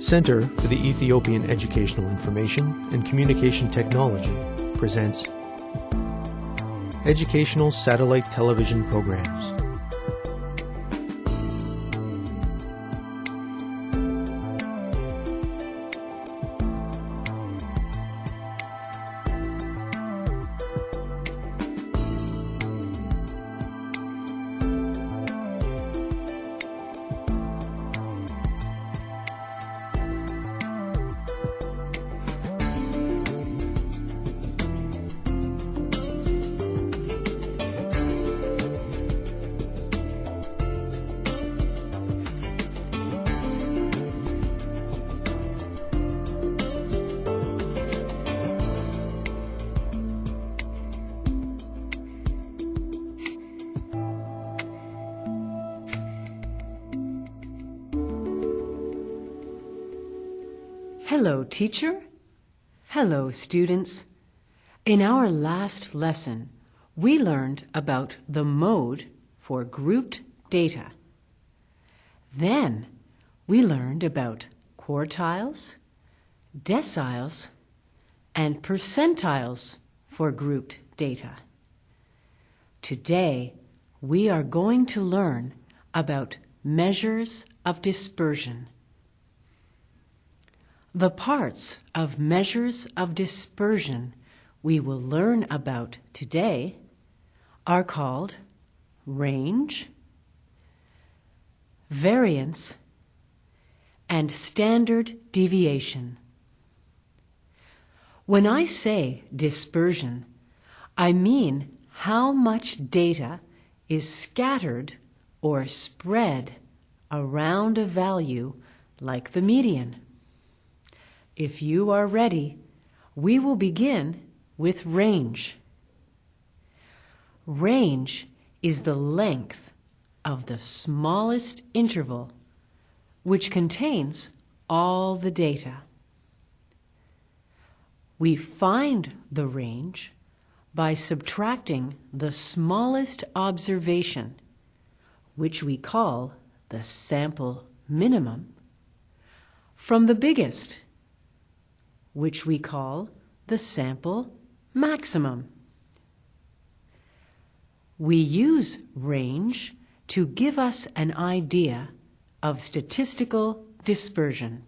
Center for the Ethiopian Educational Information and Communication Technology presents Educational Satellite Television Programs. Hello, teacher. Hello, students. In our last lesson, we learned about the mode for grouped data. Then we learned about quartiles, deciles, and percentiles for grouped data. Today, we are going to learn about measures of dispersion. The parts of measures of dispersion we will learn about today are called range, variance, and standard deviation. When I say dispersion, I mean how much data is scattered or spread around a value like the median. If you are ready, we will begin with range. Range is the length of the smallest interval, which contains all the data. We find the range by subtracting the smallest observation, which we call the sample minimum, from the biggest, which we call the sample maximum. We use range to give us an idea of statistical dispersion.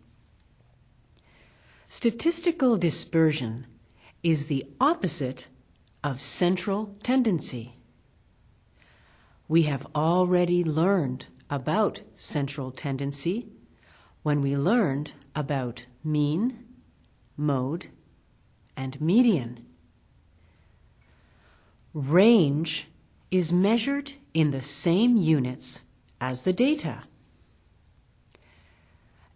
Statistical dispersion is the opposite of central tendency. We have already learned about central tendency when we learned about mean, mode, and median. Range is measured in the same units as the data.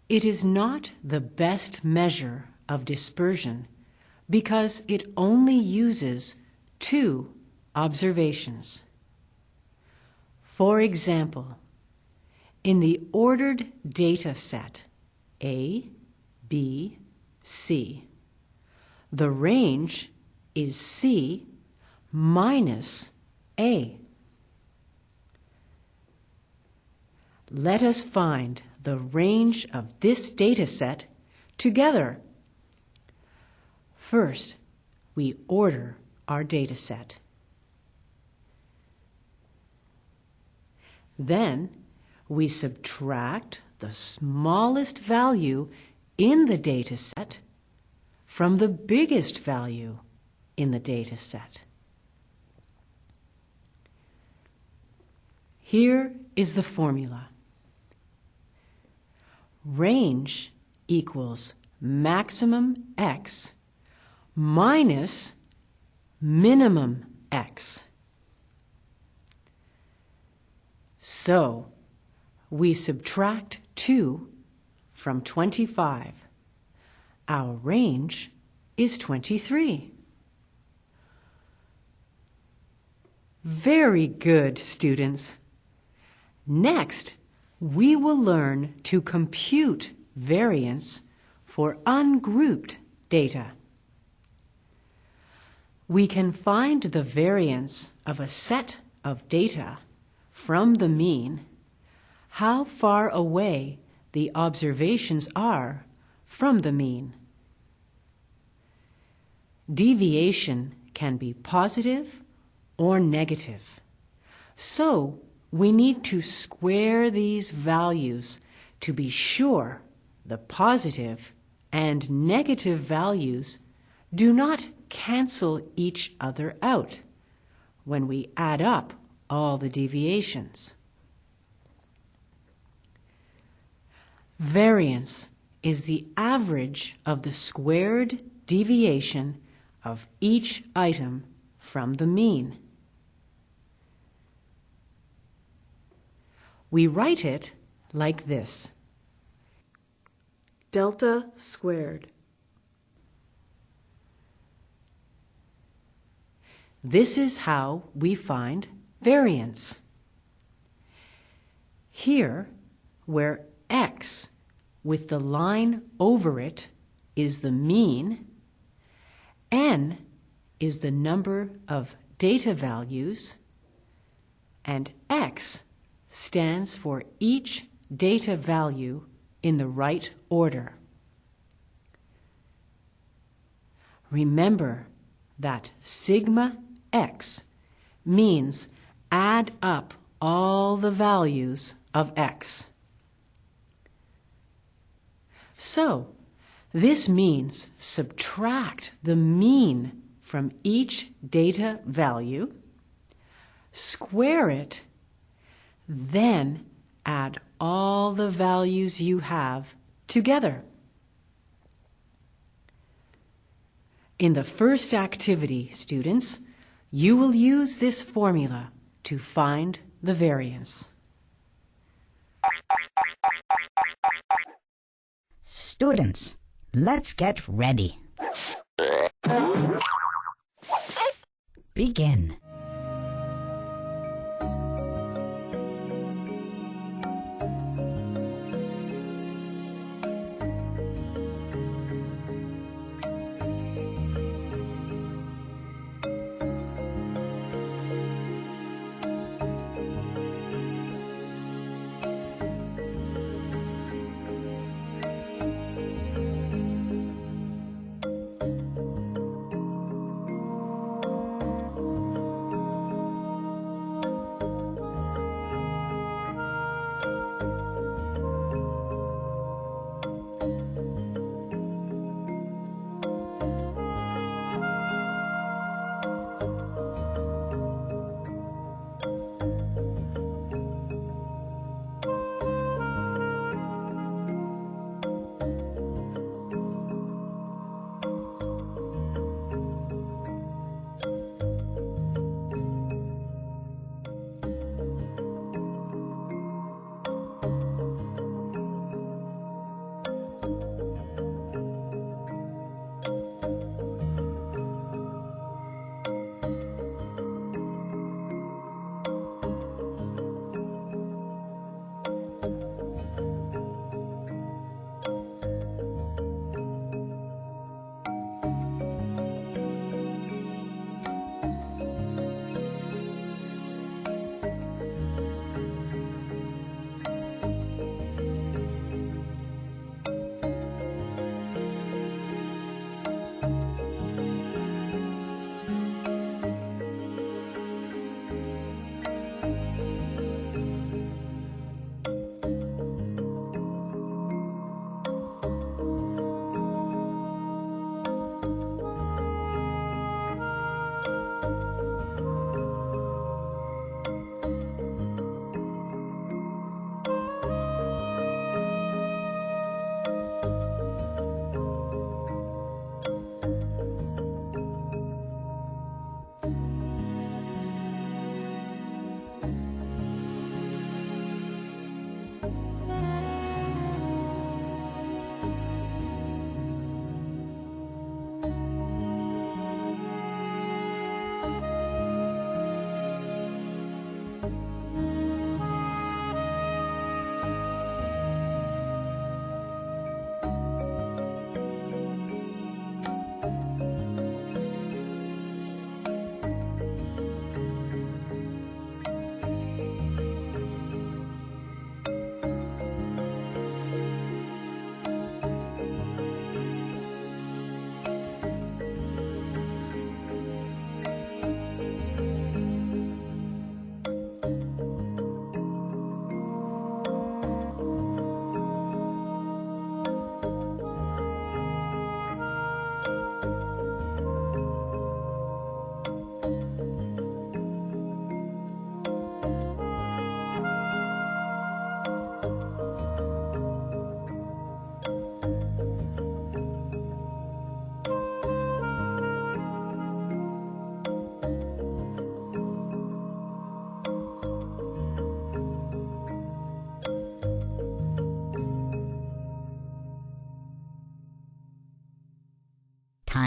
It is not the best measure of dispersion because it only uses 2 observations. For example, in the ordered data set A, B, C, the range is C minus A. Let us find the range of this data set together. First, we order our data set. Then, we subtract the smallest value in the data set from the biggest value in the data set. Here is the formula. Range equals maximum x minus minimum x. So, we subtract 2 from 25. Our range is 23. Very good, students. Next, we will learn to compute variance for ungrouped data. We can find the variance of a set of data from the mean, how far away the observations are from the mean. Deviation can be positive or negative. So we need to square these values to be sure the positive and negative values do not cancel each other out when we add up all the deviations. Variance is the average of the squared deviation of each item from the mean. We write it like this: delta squared. This is how we find variance. Here, where x with the line over it is the mean, n is the number of data values, and x stands for each data value in the right order. Remember that sigma x means add up all the values of x. So, this means subtract the mean from each data value, square it, then add all the values you have together. In the first activity, students, you will use this formula to find the variance. Students, let's get ready. Begin.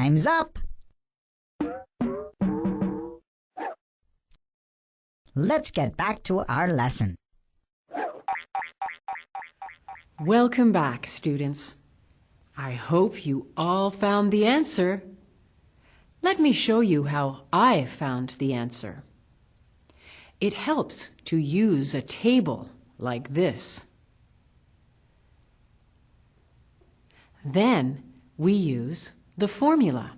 Time's up. Let's get back to our lesson. Welcome back, students. I hope you all found the answer. Let me show you how I found the answer. It helps to use a table like this. Then we use the formula.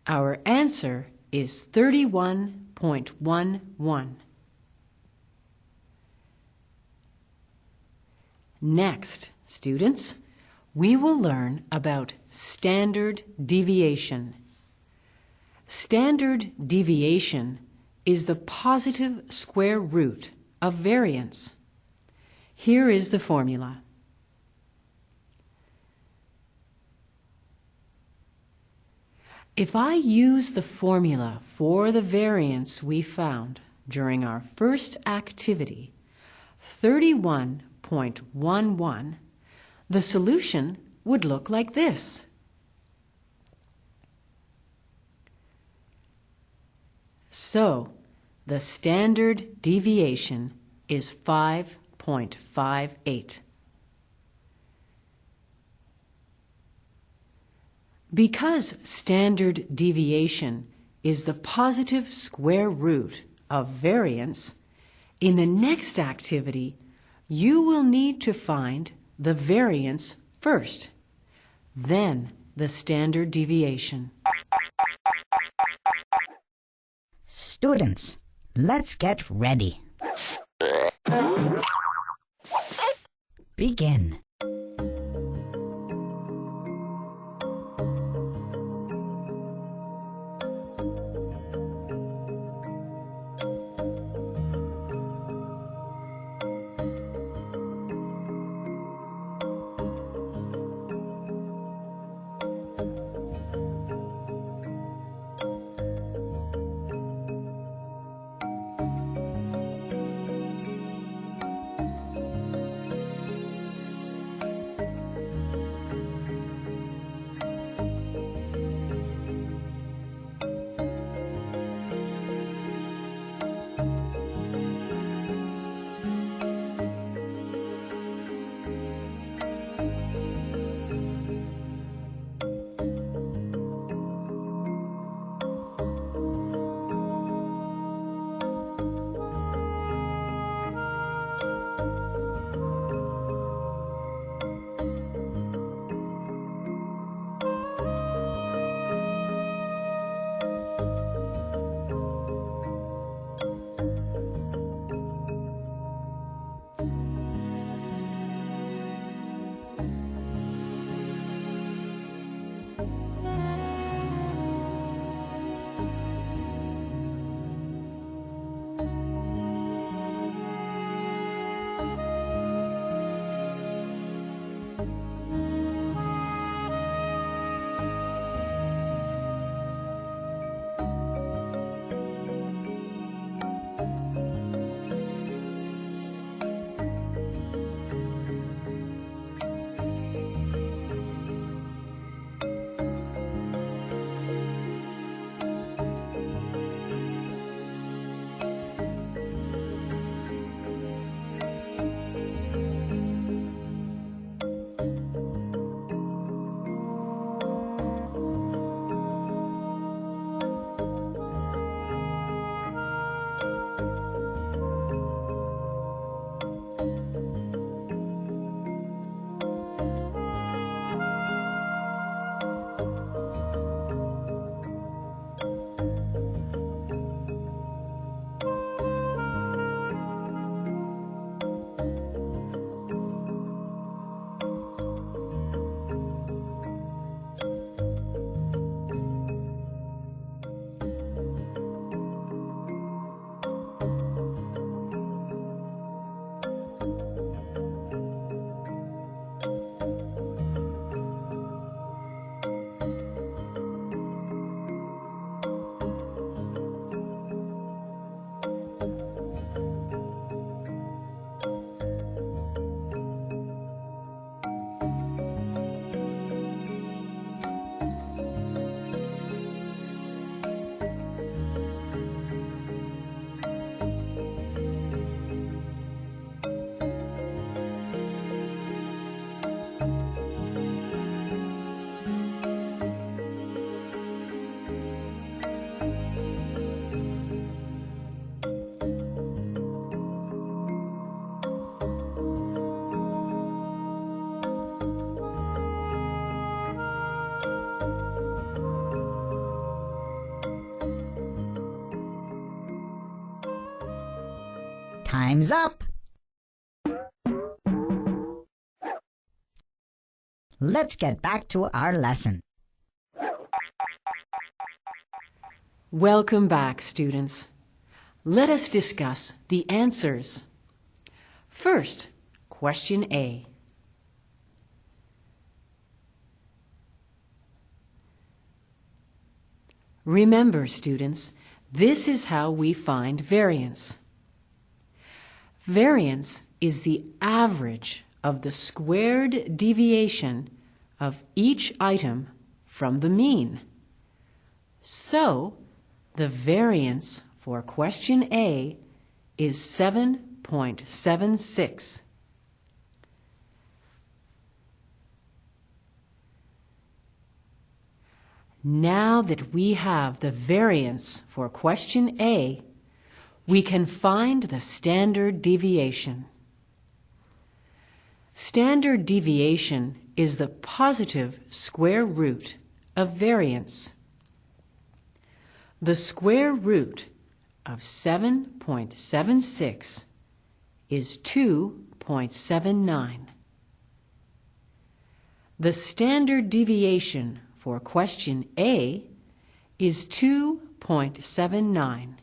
Our answer is 31.11. Next, students, we will learn about standard deviation. Standard deviation is the positive square root of variance. Here is the formula. If I use the formula for the variance we found during our first activity, 31.11, the solution would look like this. So, the standard deviation is 5.58. Because standard deviation is the positive square root of variance, in the next activity, you will need to find the variance first, then the standard deviation. Students, let's get ready. Begin. Time's up. Let's get back to our lesson. Welcome back, students. Let us discuss the answers. First, question A. Remember, students, this is how we find variance. Variance is the average of the squared deviation of each item from the mean. So, the variance for question A is 7.76. Now that we have the variance for question A, we can find the standard deviation. Standard deviation is the positive square root of variance. The square root of 7.76 is 2.79. The standard deviation for question A is 2.79.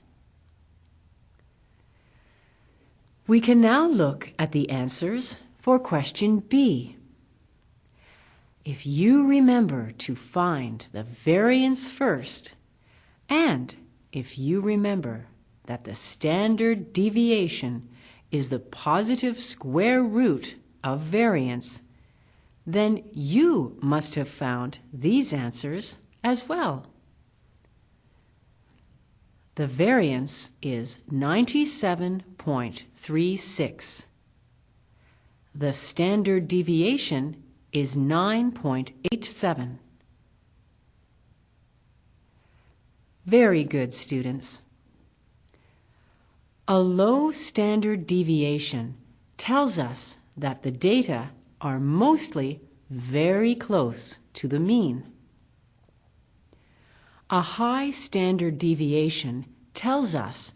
We can now look at the answers for question B. If you remember to find the variance first, and if you remember that the standard deviation is the positive square root of variance, then you must have found these answers as well. The variance is 97.36. The standard deviation is 9.87. Very good, students. A low standard deviation tells us that the data are mostly very close to the mean. A high standard deviation tells us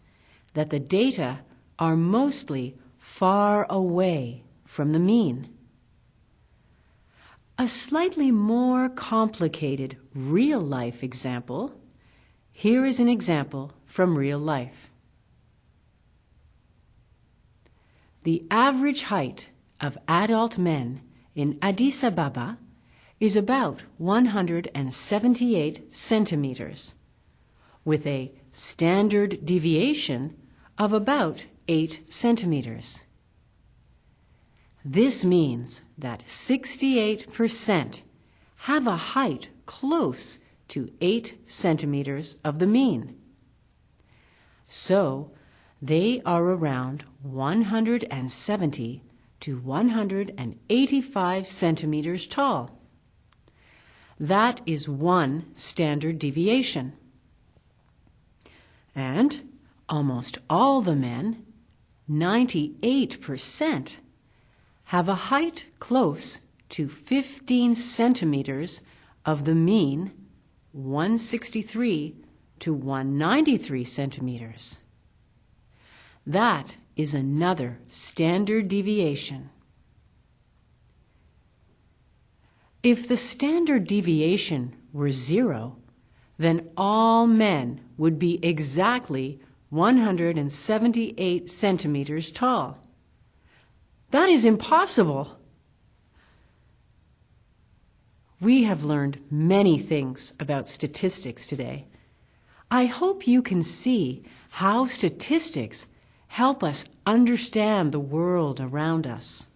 that the data are mostly far away from the mean. A slightly more complicated real-life example. Here is an example from real life. The average height of adult men in Addis Ababa is about 178 centimeters, with a standard deviation of about 8 centimeters. This means that 68% have a height close to 8 centimeters of the mean. So, they are around 170 to 185 centimeters tall. That is one standard deviation. And almost all the men, 98%, have a height close to 15 centimeters of the mean, 163 to 193 centimeters. That is another standard deviation. If the standard deviation were 0, then all men would be exactly 178 centimeters tall. That is impossible. We have learned many things about statistics today. I hope you can see how statistics help us understand the world around us.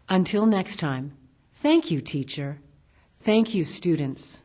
Until next time, thank you, teacher. Thank you, students.